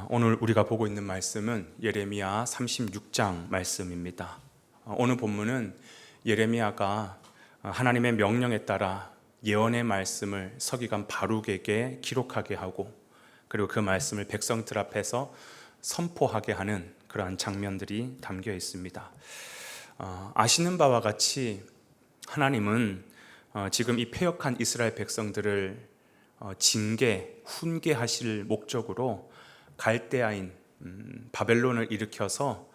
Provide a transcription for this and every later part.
오늘 우리가 보고 있는 말씀은 예레미야 36장 말씀입니다. 오늘 본문은 예레미야가 하나님의 명령에 따라 예언의 말씀을 서기관 바룩에게 기록하게 하고, 그리고 그 말씀을 백성들 앞에서 선포하게 하는 그러한 장면들이 담겨 있습니다. 아시는 바와 같이 하나님은 지금 이 패역한 이스라엘 백성들을 징계, 훈계하실 목적으로 갈대아인 바벨론을 일으켜서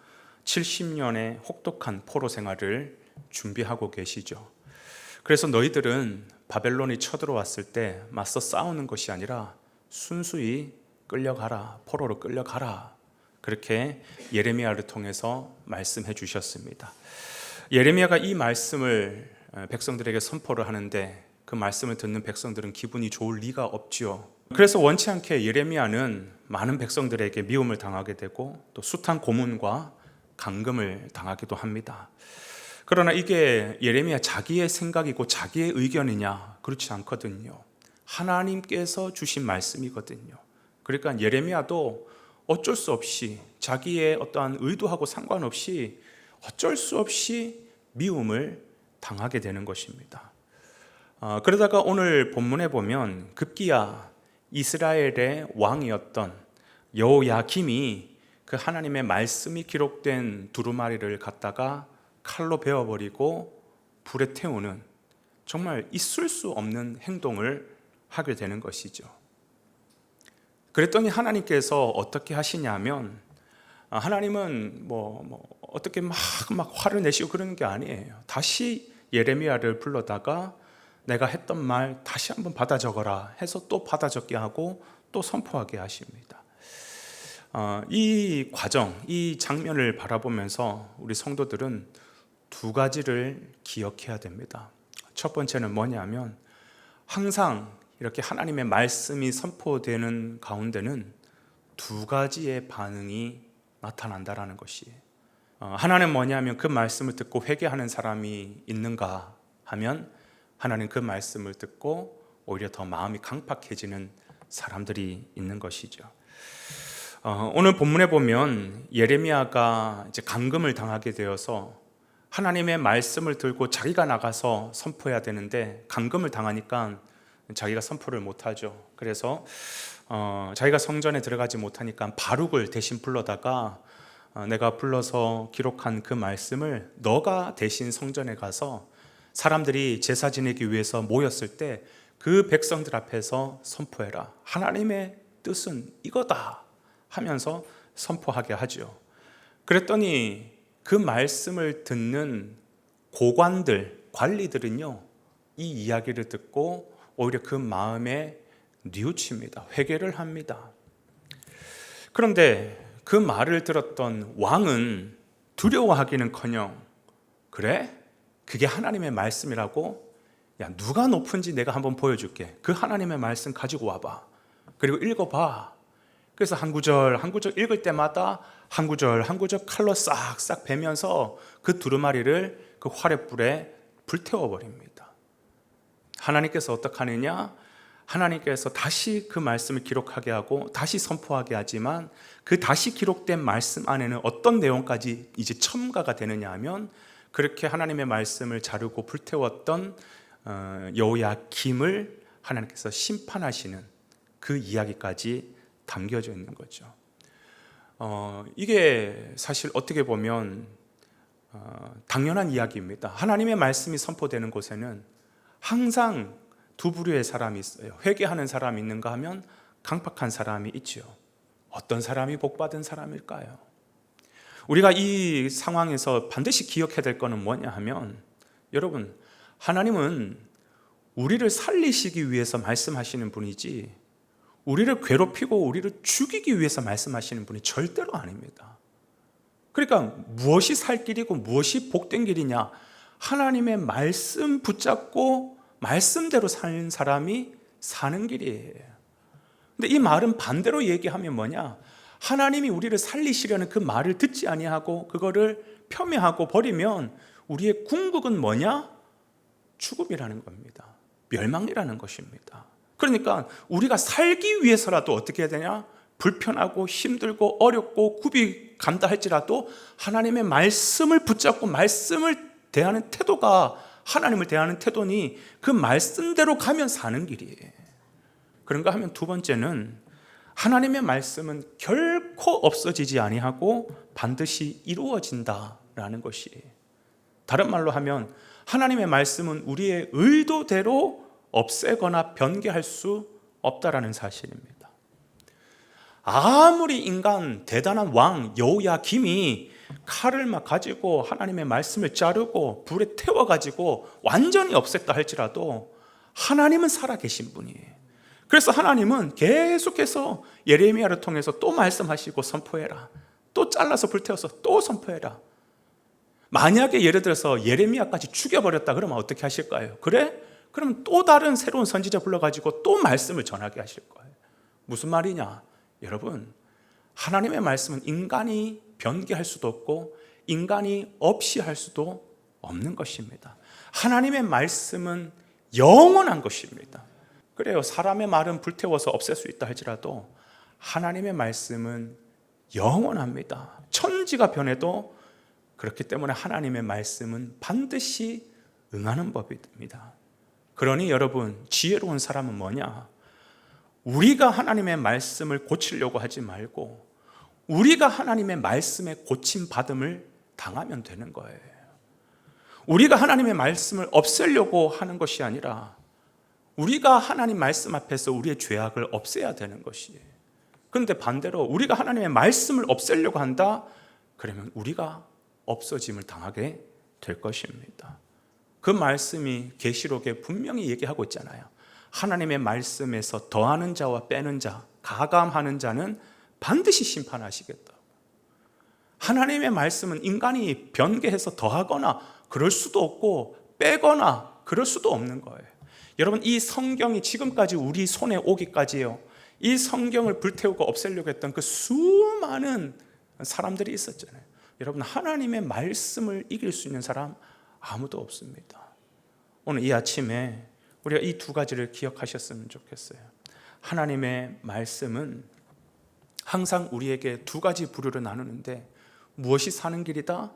70년의 혹독한 포로 생활을 준비하고 계시죠. 그래서 너희들은 바벨론이 쳐들어왔을 때 맞서 싸우는 것이 아니라 순수히 끌려가라, 포로로 끌려가라, 그렇게 예레미야를 통해서 말씀해 주셨습니다. 예레미야가 이 말씀을 백성들에게 선포를 하는데 그 말씀을 듣는 백성들은 기분이 좋을 리가 없지요. 그래서 원치 않게 예레미야는 많은 백성들에게 미움을 당하게 되고 또 숱한 고문과 감금을 당하기도 합니다. 그러나 이게 예레미야 자기의 생각이고 자기의 의견이냐? 그렇지 않거든요. 하나님께서 주신 말씀이거든요. 그러니까 예레미야도 어쩔 수 없이 자기의 어떠한 의도하고 상관없이 어쩔 수 없이 미움을 당하게 되는 것입니다. 그러다가 오늘 본문에 보면 급기야 이스라엘의 왕이었던 여호야김이 그 하나님의 말씀이 기록된 두루마리를 갖다가 칼로 베어버리고 불에 태우는 정말 있을 수 없는 행동을 하게 되는 것이죠. 그랬더니 하나님께서 어떻게 하시냐면, 하나님은 어떻게 막 화를 내시고 그러는 게 아니에요. 다시 예레미야를 불러다가 내가 했던 말 다시 한번 받아 적어라 해서 또 받아 적게 하고 또 선포하게 하십니다. 이 과정, 이 장면을 바라보면서 우리 성도들은 두 가지를 기억해야 됩니다. 첫 번째는 뭐냐면, 항상 이렇게 하나님의 말씀이 선포되는 가운데는 두 가지의 반응이 나타난다라는 것이에요. 하나는 뭐냐면, 그 말씀을 듣고 회개하는 사람이 있는가 하면 하나는 그 말씀을 듣고 오히려 더 마음이 강팍해지는 사람들이 있는 것이죠. 오늘 본문에 보면 예레미야가 이제 감금을 당하게 되어서 하나님의 말씀을 들고 자기가 나가서 선포해야 되는데 감금을 당하니까 자기가 선포를 못하죠. 그래서 자기가 성전에 들어가지 못하니까 바룩을 대신 불러다가 내가 불러서 기록한 그 말씀을 너가 대신 성전에 가서 사람들이 제사 지내기 위해서 모였을 때 그 백성들 앞에서 선포해라. 하나님의 뜻은 이거다 하면서 선포하게 하죠. 그랬더니 그 말씀을 듣는 고관들, 관리들은요, 이 이야기를 듣고 오히려 그 마음에 뉘우칩니다. 회개를 합니다. 그런데 그 말을 들었던 왕은 두려워하기는커녕, 그래? 그게 하나님의 말씀이라고? 야, 누가 높은지 내가 한번 보여줄게. 그 하나님의 말씀 가지고 와봐. 그리고 읽어봐. 그래서 한 구절 한 구절 읽을 때마다 한 구절 한 구절 칼로 싹싹 베면서 그 두루마리를 그 화랫불에 불태워버립니다. 하나님께서 어떻게 하느냐? 하나님께서 다시 그 말씀을 기록하게 하고 다시 선포하게 하지만 그 다시 기록된 말씀 안에는 어떤 내용까지 이제 첨가가 되느냐 하면, 그렇게 하나님의 말씀을 자르고 불태웠던 여호야김을 하나님께서 심판하시는 그 이야기까지 담겨져 있는 거죠. 이게 사실 어떻게 보면 당연한 이야기입니다. 하나님의 말씀이 선포되는 곳에는 항상 두 부류의 사람이 있어요. 회개하는 사람이 있는가 하면 강팍한 사람이 있죠. 어떤 사람이 복받은 사람일까요? 우리가 이 상황에서 반드시 기억해야 될 것은 뭐냐 하면, 여러분, 하나님은 우리를 살리시기 위해서 말씀하시는 분이지 우리를 괴롭히고 우리를 죽이기 위해서 말씀하시는 분이 절대로 아닙니다. 그러니까 무엇이 살 길이고 무엇이 복된 길이냐? 하나님의 말씀 붙잡고 말씀대로 사는 사람이 사는 길이에요. 근데 이 말은 반대로 얘기하면 뭐냐? 하나님이 우리를 살리시려는 그 말을 듣지 아니하고 그거를 폄훼하고 버리면 우리의 궁극은 뭐냐? 죽음이라는 겁니다. 멸망이라는 것입니다. 그러니까 우리가 살기 위해서라도 어떻게 해야 되냐? 불편하고 힘들고 어렵고 굽이 간다 할지라도 하나님의 말씀을 붙잡고 말씀을 대하는 태도가 하나님을 대하는 태도니 그 말씀대로 가면 사는 길이에요. 그런가 하면 두 번째는 하나님의 말씀은 결코 없어지지 아니하고 반드시 이루어진다라는 것이에요. 다른 말로 하면 하나님의 말씀은 우리의 의도대로 없애거나 변개할 수 없다라는 사실입니다. 아무리 인간 대단한 왕 여호야김이 칼을 막 가지고 하나님의 말씀을 자르고 불에 태워가지고 완전히 없앴다 할지라도 하나님은 살아계신 분이에요. 그래서 하나님은 계속해서 예레미야를 통해서 또 말씀하시고 선포해라, 또 잘라서 불태워서 또 선포해라. 만약에 예를 들어서 예레미야까지 죽여버렸다 그러면 어떻게 하실까요? 그래? 그러면 또 다른 새로운 선지자 불러가지고 또 말씀을 전하게 하실 거예요. 무슨 말이냐? 여러분, 하나님의 말씀은 인간이 변개할 수도 없고 인간이 없이 할 수도 없는 것입니다. 하나님의 말씀은 영원한 것입니다. 그래요. 사람의 말은 불태워서 없앨 수 있다 할지라도 하나님의 말씀은 영원합니다. 천지가 변해도 그렇기 때문에 하나님의 말씀은 반드시 응하는 법입니다. 그러니 여러분, 지혜로운 사람은 뭐냐? 우리가 하나님의 말씀을 고치려고 하지 말고 우리가 하나님의 말씀에 고침받음을 당하면 되는 거예요. 우리가 하나님의 말씀을 없애려고 하는 것이 아니라 우리가 하나님 말씀 앞에서 우리의 죄악을 없애야 되는 것이에요. 그런데 반대로 우리가 하나님의 말씀을 없애려고 한다? 그러면 우리가 없어짐을 당하게 될 것입니다. 그 말씀이 계시록에 분명히 얘기하고 있잖아요. 하나님의 말씀에서 더하는 자와 빼는 자, 가감하는 자는 반드시 심판하시겠다. 하나님의 말씀은 인간이 변개해서 더하거나 그럴 수도 없고 빼거나 그럴 수도 없는 거예요. 여러분, 이 성경이 지금까지 우리 손에 오기까지요, 이 성경을 불태우고 없애려고 했던 그 수많은 사람들이 있었잖아요. 여러분, 하나님의 말씀을 이길 수 있는 사람 아무도 없습니다. 오늘 이 아침에 우리가 이 두 가지를 기억하셨으면 좋겠어요. 하나님의 말씀은 항상 우리에게 두 가지 부류로 나누는데 무엇이 사는 길이다?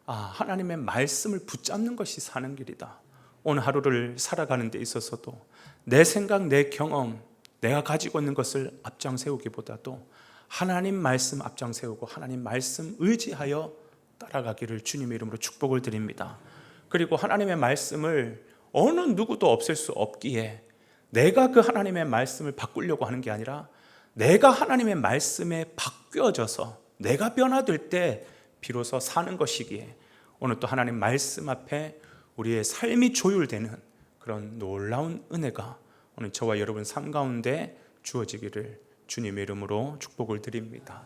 하나님의 말씀을 붙잡는 것이 사는 길이다. 오늘 하루를 살아가는 데 있어서도 내 생각, 내 경험, 내가 가지고 있는 것을 앞장세우기보다도 하나님 말씀 앞장세우고 하나님 말씀 의지하여 따라가기를 주님의 이름으로 축복을 드립니다. 그리고 하나님의 말씀을 어느 누구도 없앨 수 없기에 내가 그 하나님의 말씀을 바꾸려고 하는 게 아니라 내가 하나님의 말씀에 바뀌어져서 내가 변화될 때 비로소 사는 것이기에 오늘 또 하나님 말씀 앞에 우리의 삶이 조율되는 그런 놀라운 은혜가 오늘 저와 여러분 삶 가운데 주어지기를 주님의 이름으로 축복을 드립니다.